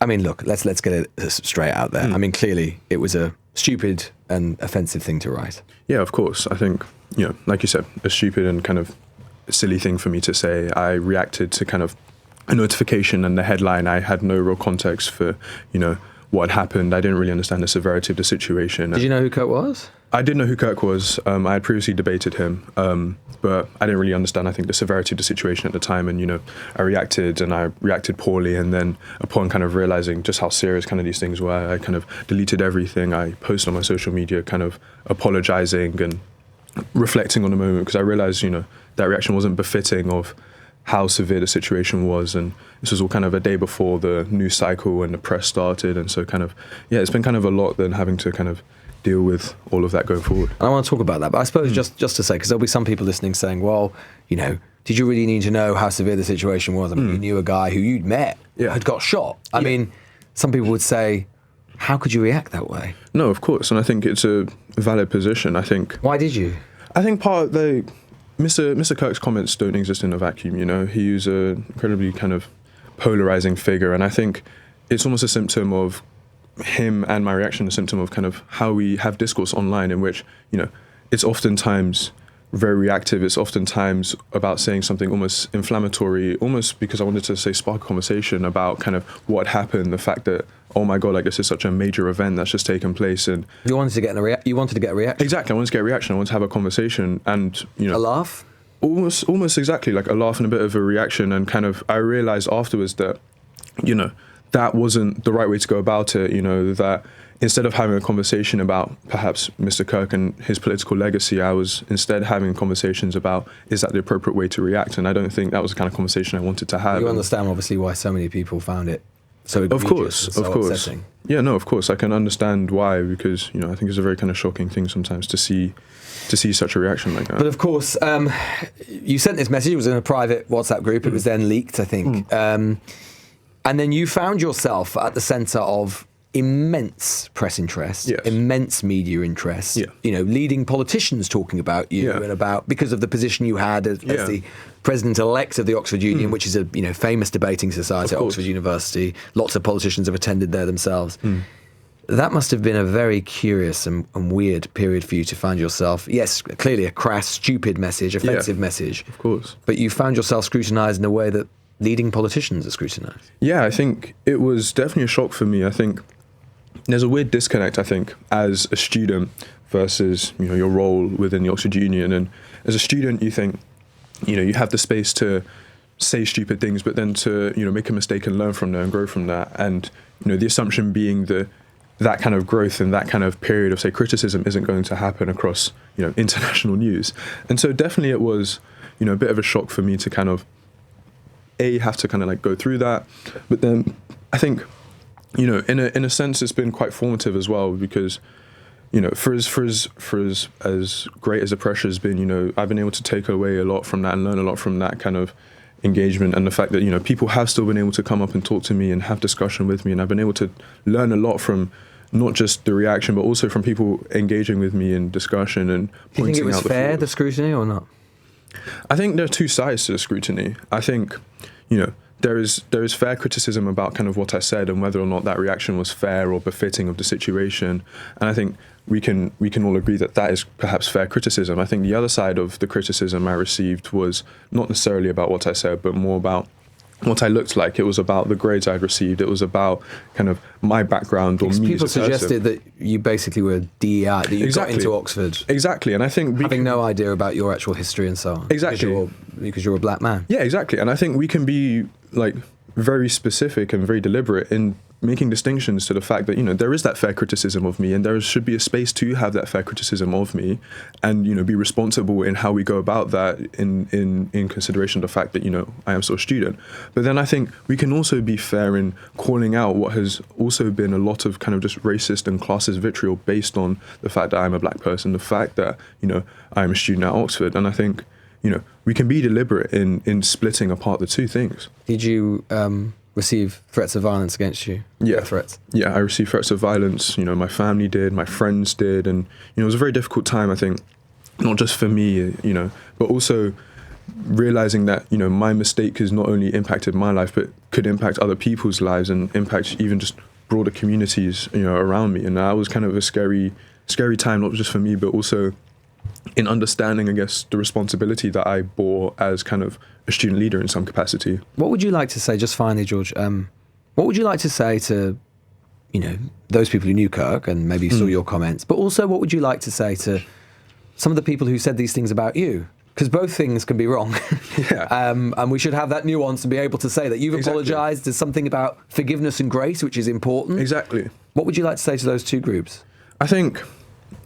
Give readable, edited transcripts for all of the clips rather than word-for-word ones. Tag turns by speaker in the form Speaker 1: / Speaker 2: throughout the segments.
Speaker 1: I mean, look, let's get it straight out there. I mean, clearly it was a stupid and offensive thing to write.
Speaker 2: Yeah, of course. I think, like you said, a stupid and kind of silly thing for me to say. I reacted to kind of a notification and the headline. I had no real context for, what had happened. I didn't really understand the severity of the situation.
Speaker 1: Did you know who Kirk was?
Speaker 2: I did know who Kirk was. I had previously debated him, but I didn't really understand, I think, the severity of the situation at the time. And, I reacted poorly. And then upon kind of realizing just how serious kind of these things were, I kind of deleted everything. I posted on my social media kind of apologizing and reflecting on the moment, because I realized, that reaction wasn't befitting of how severe the situation was. And this was all kind of a day before the news cycle and the press started. And so kind of, it's been kind of a lot then having to kind of deal with all of that going forward.
Speaker 1: I want to talk about that, but I suppose just to say, because there'll be some people listening saying, well, did you really need to know how severe the situation was? I mean, you knew a guy who you'd met had got shot. I mean, some people would say, how could you react that way?
Speaker 2: No, of course. And I think it's a valid position. I think...
Speaker 1: Why did you?
Speaker 2: I think part of Mr Kirk's comments don't exist in a vacuum, He was an incredibly kind of polarizing figure, and I think it's almost a symptom of him, and my reaction, a symptom of kind of how we have discourse online, in which, it's oftentimes very reactive. It's oftentimes about saying something almost inflammatory, almost because I wanted to spark a conversation about kind of what happened, the fact that, oh my God, like this is such a major event that's just taken place. And
Speaker 1: you wanted to get a reaction.
Speaker 2: Exactly. I wanted to get a reaction. I wanted to have a conversation and,
Speaker 1: a laugh?
Speaker 2: Almost exactly, like a laugh and a bit of a reaction. And kind of, I realized afterwards that, that wasn't the right way to go about it, that instead of having a conversation about perhaps Mr. Kirk and his political legacy, I was instead having conversations about, is that the appropriate way to react? And I don't think that was the kind of conversation I wanted to have.
Speaker 1: You understand, obviously, why so many people found it so egregious,
Speaker 2: of course.
Speaker 1: upsetting.
Speaker 2: Yeah, no, of course. I can understand why, because, I think it's a very kind of shocking thing sometimes to see such a reaction like that.
Speaker 1: But of course, you sent this message, it was in a private WhatsApp group, it was then leaked, I think. And then you found yourself at the centre of immense press interest, immense media interest, leading politicians talking about you and about, because of the position you had as the Preisdent-elect of the Oxford Union, which is a famous debating society at Oxford University. Lots of politicians have attended there themselves. That must have been a very curious and weird period for you to find yourself. Yes, clearly a crass, stupid message, offensive message.
Speaker 2: Of course.
Speaker 1: But you found yourself scrutinised in a way that leading politicians are scrutinised.
Speaker 2: Yeah, I think it was definitely a shock for me. I think there's a weird disconnect, I think, as a student versus, your role within the Oxford Union. And as a student, you think, you have the space to say stupid things, but then to, make a mistake and learn from that and grow from that. And, the assumption being that kind of growth and that kind of period of, say, criticism isn't going to happen across, international news. And so definitely it was, a bit of a shock for me to kind of, have to kind of like go through that. But then I think, in a sense, it's been quite formative as well, because, for as great as the pressure has been, I've been able to take away a lot from that and learn a lot from that kind of engagement, and the fact that, people have still been able to come up and talk to me and have discussion with me, and I've been able to learn a lot from not just the reaction, but also from people engaging with me in discussion and pointing out.
Speaker 1: Do you think it was fair, the scrutiny, or not?
Speaker 2: I think there are two sides to the scrutiny. I think, there is fair criticism about kind of what I said and whether or not that reaction was fair or befitting of the situation. And I think we can all agree that is perhaps fair criticism. I think the other side of the criticism I received was not necessarily about what I said, but more about what I looked like. It was about the grades I'd received. It was about kind of my background or me.
Speaker 1: People suggested that you basically were DEI, that you got into Oxford.
Speaker 2: Exactly, and I think
Speaker 1: having no idea about your actual history and so on.
Speaker 2: Exactly,
Speaker 1: because you're a black man.
Speaker 2: Yeah, exactly, and I think we can be like very specific and very deliberate in making distinctions to the fact that, there is that fair criticism of me, and there should be a space to have that fair criticism of me, and, be responsible in how we go about that in consideration of the fact that, I am still a student. But then I think we can also be fair in calling out what has also been a lot of kind of just racist and classist vitriol based on the fact that I'm a black person, the fact that, I'm a student at Oxford. And I think, we can be deliberate in splitting apart the two things.
Speaker 1: Did you receive threats of violence against you?
Speaker 2: Yeah.
Speaker 1: Threats?
Speaker 2: Yeah, I received threats of violence. My family did, my friends did. And, it was a very difficult time, I think, not just for me, but also realizing that, you know, my mistake has not only impacted my life, but could impact other people's lives and impact even just broader communities, you know, around me. And that was kind of a scary time, not just for me, but also in understanding, I guess, the responsibility that I bore as kind of a student leader in some capacity.
Speaker 1: What would you like to say, just finally, George, what would you like to say to, you know, those people who knew Kirk and maybe saw your comments, but also what would you like to say to some of the people who said these things about you? Because both things can be wrong.
Speaker 2: Yeah.
Speaker 1: And we should have that nuance to be able to say that you've apologised. There's something about forgiveness and grace, which is important.
Speaker 2: Exactly.
Speaker 1: What would you like to say to those two groups?
Speaker 2: I think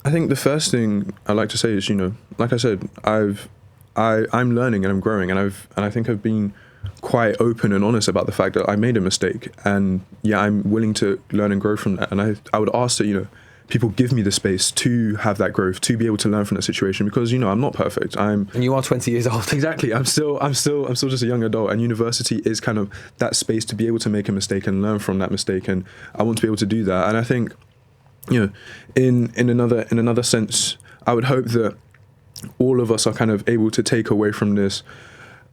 Speaker 2: the first thing I'd like to say is, you know, like I said, I'm learning and I'm growing, and I think I've been quite open and honest about the fact that I made a mistake, and yeah, I'm willing to learn and grow from that. And I would ask that, you know, people give me the space to have that growth, to be able to learn from that situation, because, you know, I'm not perfect. And
Speaker 1: you are 20 years old.
Speaker 2: Exactly. I'm still just a young adult, and university is kind of that space to be able to make a mistake and learn from that mistake, and I want to be able to do that. And I think, you know, in another sense, I would hope that all of us are kind of able to take away from this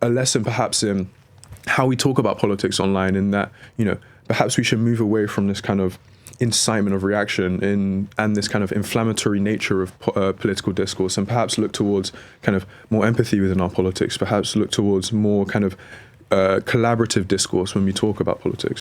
Speaker 2: a lesson perhaps in how we talk about politics online, in that, you know, perhaps we should move away from this kind of incitement of reaction and this kind of inflammatory nature of political discourse, and perhaps look towards kind of more empathy within our politics, perhaps look towards more kind of collaborative discourse when we talk about politics.